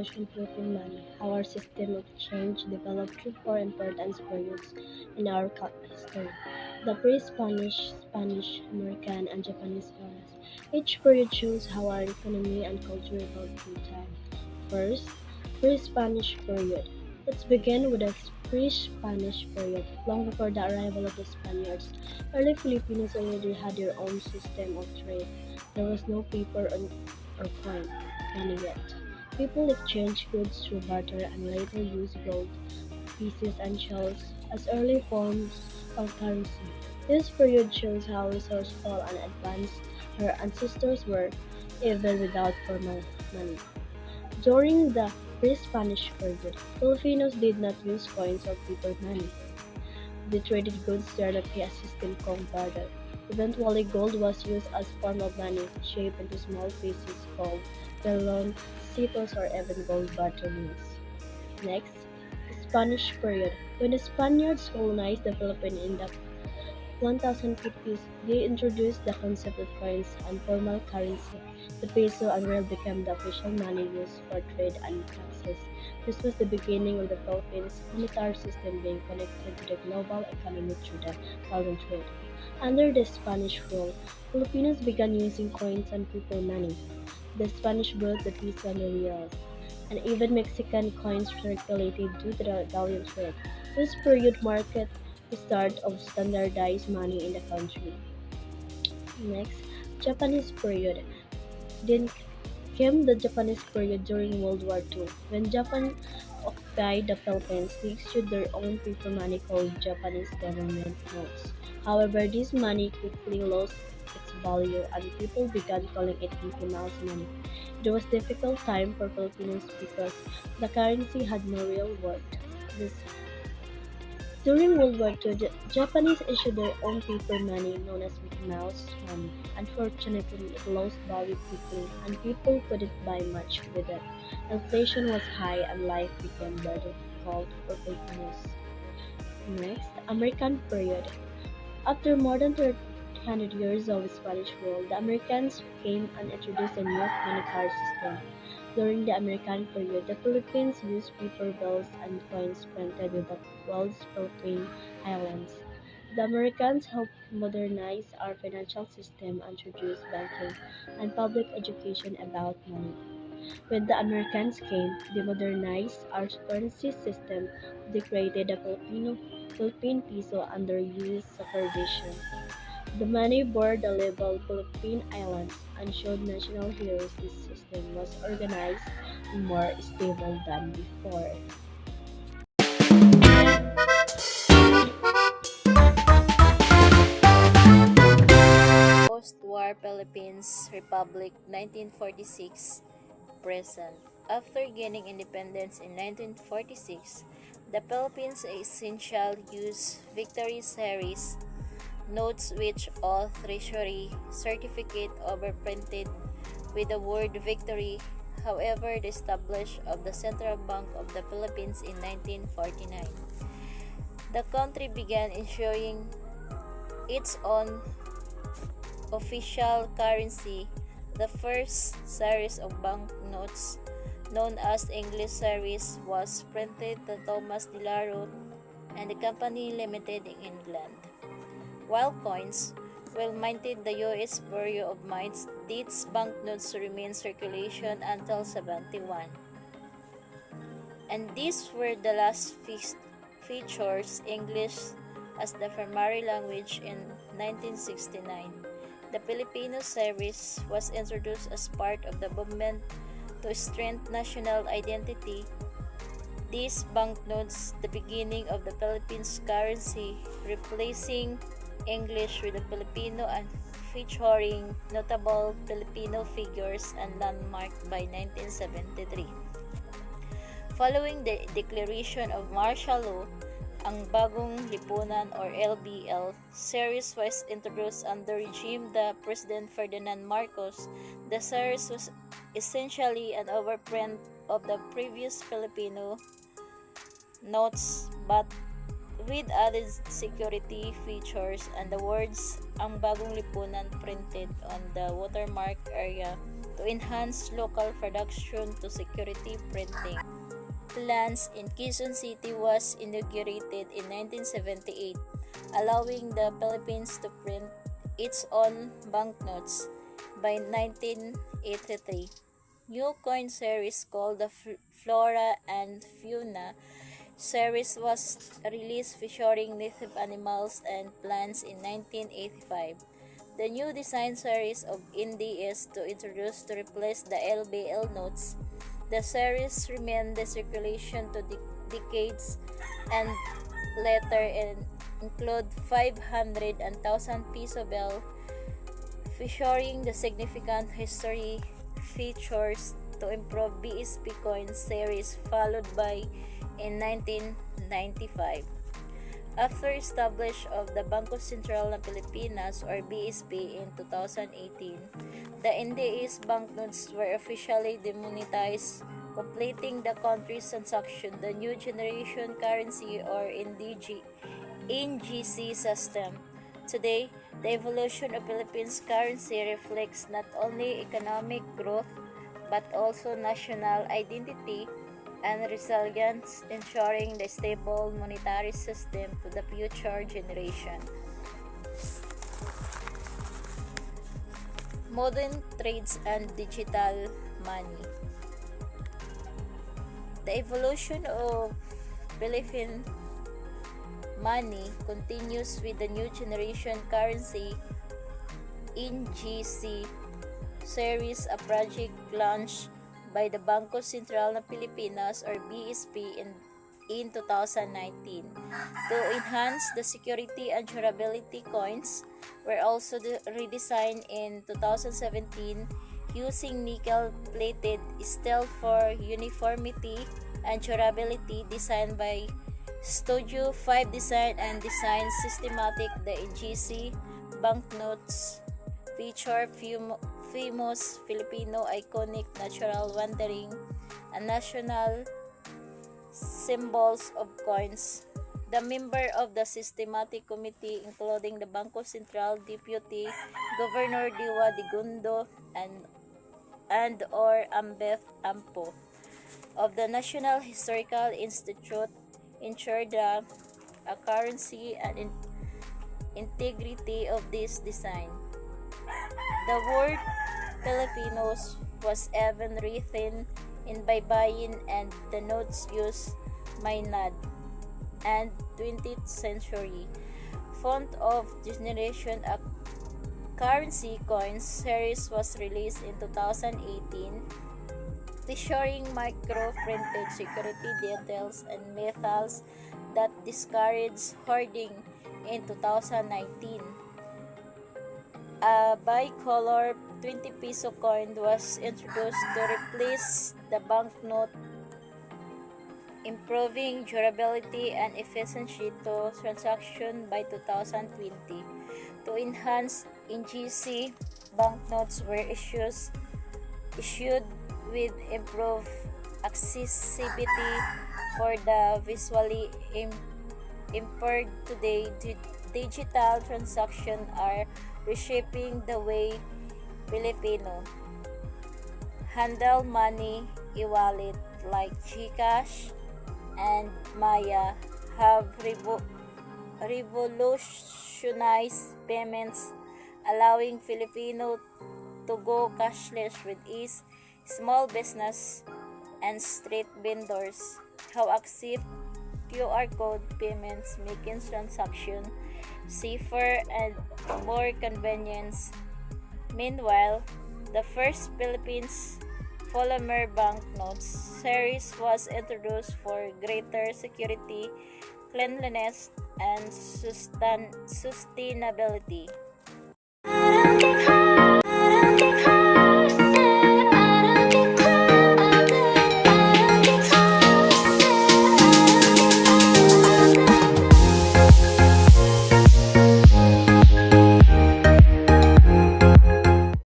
Revolution Philippine money, how our system of change developed through four important periods in our history: the pre-Spanish, Spanish, American, and Japanese eras. Each period shows how our economy and culture evolved through time. First, pre-Spanish period. Let's begin with the pre-Spanish period. Long before the arrival of the Spaniards, early Filipinos already had their own system of trade. There was no paper or coin money yet. People exchanged goods through barter and later used gold, pieces, and shells as early forms of currency. This period shows how resourceful and advanced our ancestors were even without formal money. During the pre-Spanish period, Filipinos did not use coins or paper money. They traded goods directly as system called barter. Eventually, gold was used as form of money, shaped into small pieces called galon, citos, or even gold barter bills. Next, Spanish period. When the Spaniards colonized the Philippines in the 1050s, they introduced the concept of coins and formal currency. The peso and real became the official money used for trade and taxes. This was the beginning of the Philippines' monetary system being connected to the global economy through the golden trade. Under the Spanish rule, Filipinos began using coins and paper money. The Spanish brought the peso and the real, and even Mexican coins circulated due to the galleon trade. This period marked the start of standardized money in the country. Next, Japanese period. Then came the Japanese period during World War II. When Japan occupied the Philippines, they issued their own paper money called Japanese government notes. However, this money quickly lost its value and people began calling it Mickey Mouse money. It was a difficult time for Filipinos because the currency had no real worth. This During World War II, the Japanese issued their own paper money known as Mickey Mouse money. Unfortunately, it lost value quickly, and people couldn't buy much with it. Inflation was high, and life became very difficult for Filipinos. Next, American period. After more than 300 years of Spanish rule, the Americans came and introduced a new monetary system. During the American period, the Philippines used paper bills and coins printed with the world's Philippine Islands. The Americans helped modernize our financial system and introduce banking and public education about money. When the Americans came, they modernized our currency system. They created the Philippine peso under U.S. supervision. The money bore the label Philippine Islands and showed national heroes. This system was organized and more stable than before. Post-war Philippines Republic 1946 present. After gaining independence in 1946, the Philippines essential use Victory Series notes which all treasury certificate overprinted with the word victory. However, the establishment of the Central Bank of the Philippines in 1949, the country began issuing its own official currency. The first series of banknotes, known as English series, was printed by Thomas de la Rue and the Company Limited in England. While coins, well minted the U.S. Bureau of Mines, these banknotes remain in circulation until 71. And these were the last features English as the primary language in 1969. The Filipino series was introduced as part of the movement to strengthen national identity. These banknotes, the beginning of the Philippines currency, replacing English with the Filipino and featuring notable Filipino figures and landmark by 1973. Following the declaration of martial law, ang Bagong Lipunan or LBL series was introduced under regime the President Ferdinand Marcos. The series was essentially an overprint of the previous Filipino notes but with added security features and the words ang Bagong Lipunan printed on the watermark area to enhance local production to security printing. Plants in Quezon City was inaugurated in 1978, allowing the Philippines to print its own banknotes by 1983. New coin series called the Flora and Fauna series was released featuring native animals and plants in 1985. The new design series of Indy is to introduce to replace the LBL notes. The series remained the circulation to decades and later and include 500 and 1,000 peso bill featuring the significant history features to improve BSP coin series followed by in 1995. After establish of the Bangko Sentral ng Pilipinas or BSP in 2018, the NDA's banknotes were officially demonetized, completing the country's transaction the new generation currency or NGC system. Today, the evolution of Philippines currency reflects not only economic growth but also national identity and resilience, ensuring the stable monetary system to the future generation. Modern trades and digital money. The evolution of Philippine money continues with the new generation currency NGC series, a project launched by the Bangko Sentral ng Pilipinas or BSP in 2019. To enhance the security and durability, coins were also redesigned in 2017 using nickel-plated steel for uniformity and durability, designed by Studio 5 Design and Design Systematic. The NGC banknotes feature famous Filipino iconic natural wandering and national symbols of coins. The member of the systematic committee, including the Bangko Sentral Deputy Governor Diwa Digundo and or Ambeth Ampo of the National Historical Institute, ensure the accuracy and integrity of this design. The word Filipinos was even written in Baybayin, and the notes used Maynard and 20th century font of generation. A currency coins series was released in 2018, featuring micro-printed security details and methods that discouraged hoarding. In 2019, a bicolor 20 peso coin was introduced to replace the banknote, improving durability and efficiency to transaction by 2020. To enhance NGC, banknotes were issued with improved accessibility for the visually impaired. Today, digital transactions are reshaping the way Filipino handle money. E-wallet like GCash and Maya have revolutionized payments, allowing Filipino to go cashless with ease. Small business and street vendors have accept QR code payments, making transaction safer and more convenient. Meanwhile, the first Philippines polymer banknotes series was introduced for greater security, cleanliness, and sustainability.